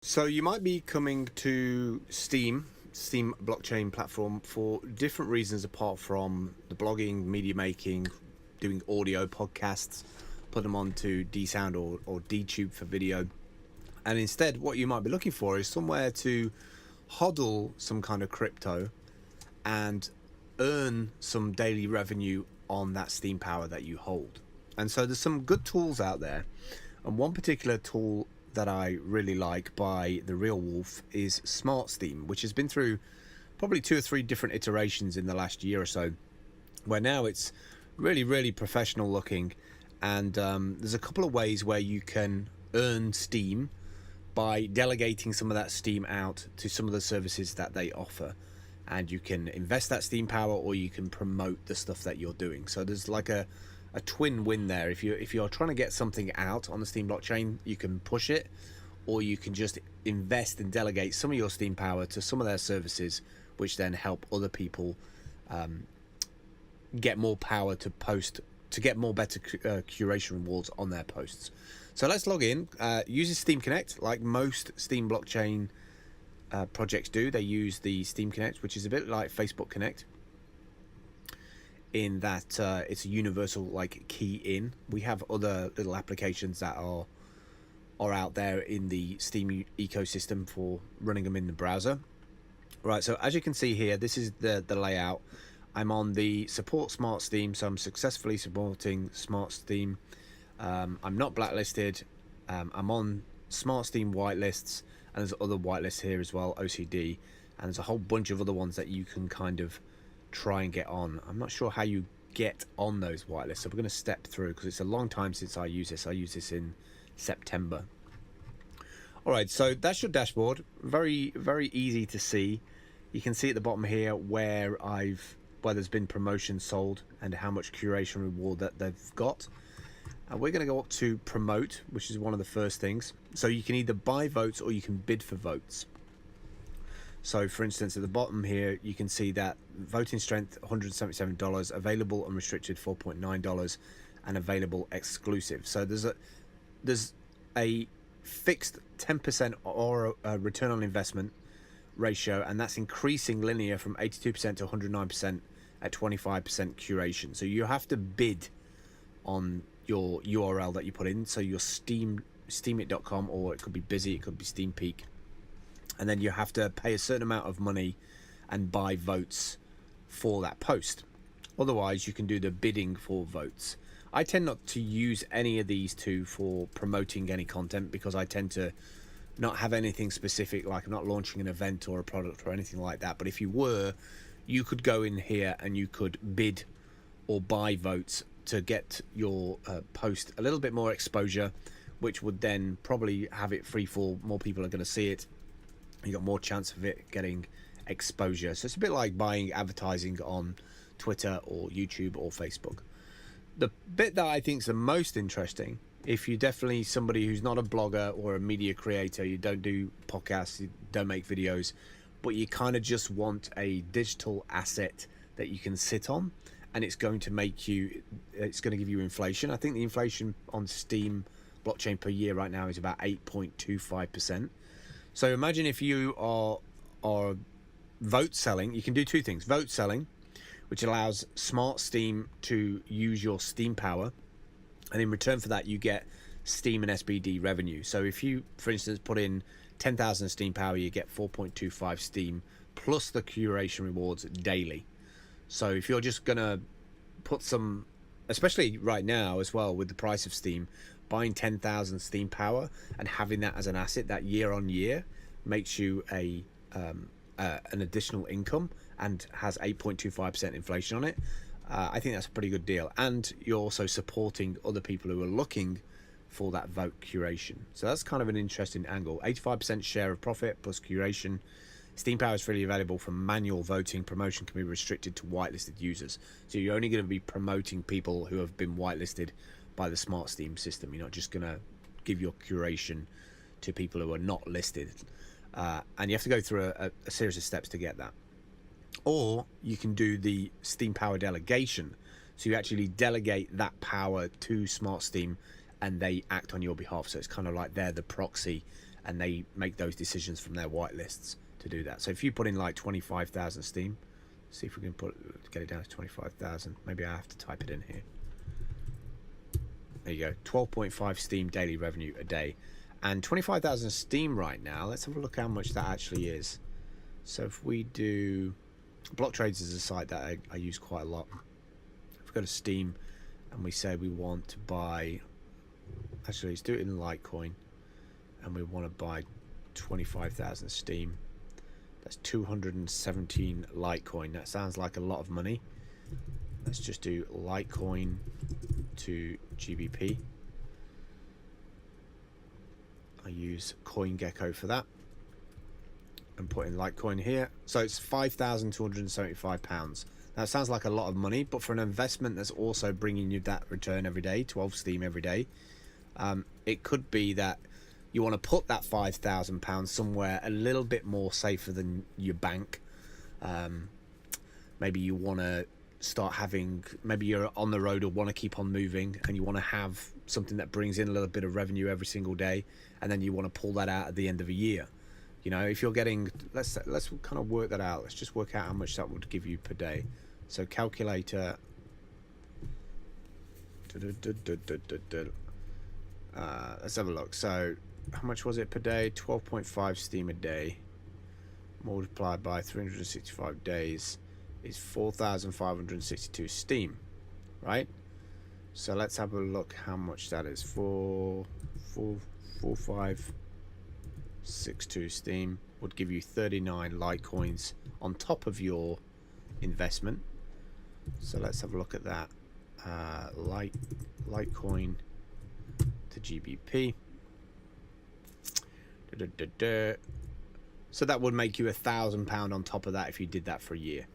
So you might be coming to Steem blockchain platform for different reasons apart from the blogging, media making, doing audio podcasts, put them onto DSound or DTube for video. And instead, what you might be looking for is somewhere to hodl some kind of crypto and earn some daily revenue on that Steam power that you hold. And so there's some good tools out there. And one particular tool that I really like by the Real Wolf is smartsteem, which has been through probably 2 or 3 different iterations in the last year or so, where now it's really professional looking. And there's a couple of ways where you can earn steam by delegating some of that steam out to some of the services that they offer, and you can invest that steam power or you can promote the stuff that you're doing. So there's like a twin win there. If you're trying to get something out on the Steem blockchain, you can push it, or you can just invest and delegate some of your steam power to some of their services, which then help other people get more power to post, to get more better curation rewards on their posts. So let's log in. Uses Steem Connect, like most Steem blockchain projects do. They use the Steem Connect, which is a bit like Facebook Connect, in that it's a universal like key in. We have other little applications that are out there in the Steem ecosystem for running them in the browser. Right, so as you can see here, this is the layout. I'm on the support smartsteem, so I'm successfully supporting smartsteem. I'm not blacklisted. I'm on smartsteem whitelists, and there's other whitelists here as well, OCD, and there's a whole bunch of other ones that you can kind of try and get on. I'm not sure how you get on those whitelists, so we're going to step through because it's a long time since I use this. I used this in September. All right, so that's your dashboard. Very easy to see. You can see at the bottom here where there's been promotions sold and how much curation reward that they've got. And we're going to go up to promote, which is one of the first things. So you can either buy votes or you can bid for votes. So for instance, at the bottom here, you can see that voting strength $177, available unrestricted $4.9, and available exclusive. So there's a fixed 10% or return on investment ratio, and that's increasing linear from 82% to 109% at 25% curation. So you have to bid on your URL that you put in. So your steemit.com, or it could be Busy, it could be SteamPeak. And then you have to pay a certain amount of money and buy votes for that post. Otherwise, you can do the bidding for votes. I tend not to use any of these two for promoting any content because I tend to not have anything specific, like I'm not launching an event or a product or anything like that. But if you were, you could go in here and you could bid or buy votes to get your post a little bit more exposure, which would then probably have it free fall. More people are going to see it. You got more chance of it getting exposure. So it's a bit like buying advertising on Twitter or YouTube or Facebook. The bit that I think is the most interesting, if you're definitely somebody who's not a blogger or a media creator, you don't do podcasts, you don't make videos, but you kind of just want a digital asset that you can sit on, and it's going to give you inflation. I think the inflation on Steem blockchain per year right now is about 8.25%. So imagine if you are vote selling. You can do 2 things: vote selling, which allows smartsteem to use your steam power, and in return for that you get steem and SBD revenue. So if you, for instance, put in 10,000 steam power, you get 4.25 steem plus the curation rewards daily. So if you're just gonna put some, especially right now as well with the price of steam, buying 10,000 steam power and having that as an asset, that year on year makes you an additional income and has 8.25% inflation on it. I think that's a pretty good deal, and you're also supporting other people who are looking for that vote curation. So that's kind of an interesting angle. 85% share of profit plus curation. Steam power is freely available for manual voting. Promotion can be restricted to whitelisted users. So you're only going to be promoting people who have been whitelisted by the smartsteem system. You're not just going to give your curation to people who are not listed. And you have to go through a series of steps to get that. Or you can do the steam power delegation. So you actually delegate that power to smartsteem and they act on your behalf. So it's kind of like they're the proxy and they make those decisions from their whitelists to do that. So if you put in like 25,000 steem, see if we can get it down to 25,000. Maybe I have to type it in here. There you go, 12.5 steem daily revenue a day, and 25,000 steem right now. Let's have a look how much that actually is. So if we do, Block Trades is a site that I use quite a lot. If we go to Steem and we say we want to buy, actually let's do it in Litecoin, and we want to buy 25,000 steem. That's 217 Litecoin. That sounds like a lot of money. Let's just do Litecoin to GBP. I use CoinGecko for that, and put in Litecoin here. So it's £5,275. That sounds like a lot of money, but for an investment that's also bringing you that return every day, 12 steem every day, it could be that you want to put that £5,000 somewhere a little bit more safer than your bank. Maybe you want to start having, maybe you're on the road or want to keep on moving, and you want to have something that brings in a little bit of revenue every single day, and then you want to pull that out at the end of a year. You know, if you're getting, let's kind of work that out. Let's just work out how much that would give you per day. So calculator, let's have a look. So how much was it per day? 12.5 steem a day multiplied by 365 days is 4,562 steem, right? So let's have a look how much that is. 4,562 steem would give you 39 Litecoins on top of your investment. So let's have a look at that. Litecoin to GBP. So that would make you £1,000 on top of that if you did that for a year,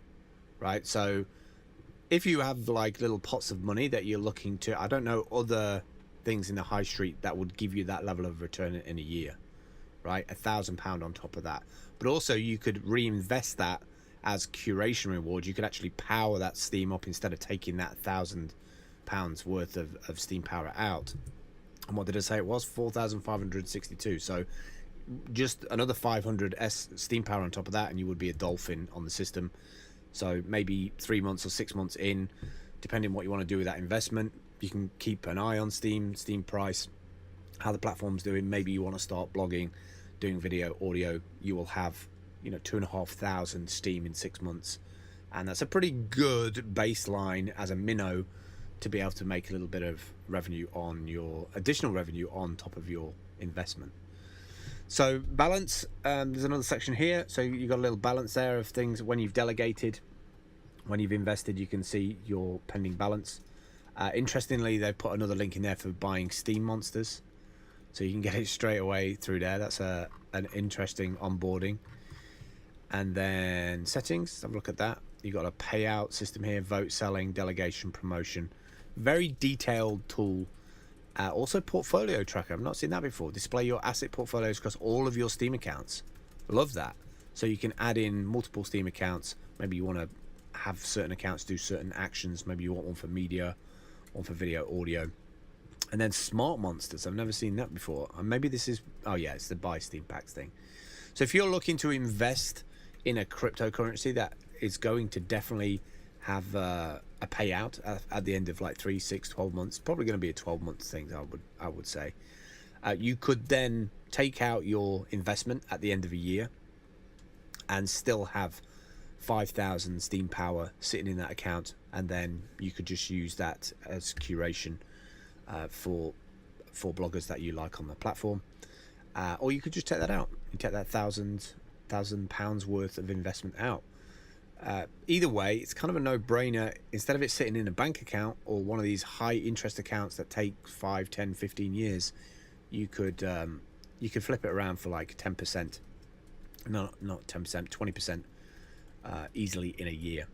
right? So if you have like little pots of money that you're looking to, I don't know other things in the high street that would give you that level of return in a year, right? £1,000 on top of that. But also you could reinvest that as curation reward. You could actually power that steam up instead of taking that £1,000 worth of steam power out. And what did I say it was? 4,562. So just another 500 steam power on top of that, and you would be a dolphin on the system. So maybe 3 months or 6 months in, depending on what you want to do with that investment, you can keep an eye on steam price, how the platform's doing. Maybe you want to start blogging, doing video, audio. You will have, you know, 2,500 steam in 6 months, and that's a pretty good baseline as a minnow to be able to make a little bit of revenue on your additional revenue on top of your investment. So balance, there's another section here. So you've got a little balance there of things when you've delegated, when you've invested. You can see your pending balance. Interestingly, they've put another link in there for buying steam monsters, so you can get it straight away through there. That's an interesting onboarding. And then settings, have a look at that. You've got a payout system here, vote, selling, delegation, promotion. Very detailed tool. Also portfolio tracker. I've not seen that before. Display your asset portfolios across all of your Steam accounts. Love that. So you can add in multiple Steam accounts. Maybe you want to have certain accounts do certain actions. Maybe you want one for media, one for video, audio. And then smart monsters. I've never seen that before. And maybe this is, oh yeah, it's the buy Steam packs thing. So if you're looking to invest in a cryptocurrency that is going to definitely have a payout at the end of like 3, 6, 12 months, probably going to be a 12-month thing, I would say. You could then take out your investment at the end of a year and still have 5,000 Steam power sitting in that account, and then you could just use that as curation for bloggers that you like on the platform. Or you could just take that out. You take that £1,000 worth of investment out. Either way, it's kind of a no-brainer. Instead of it sitting in a bank account or one of these high interest accounts that take 5, 10, 15 years, you could flip it around for like 10%. No, not 10%, 20% easily in a year.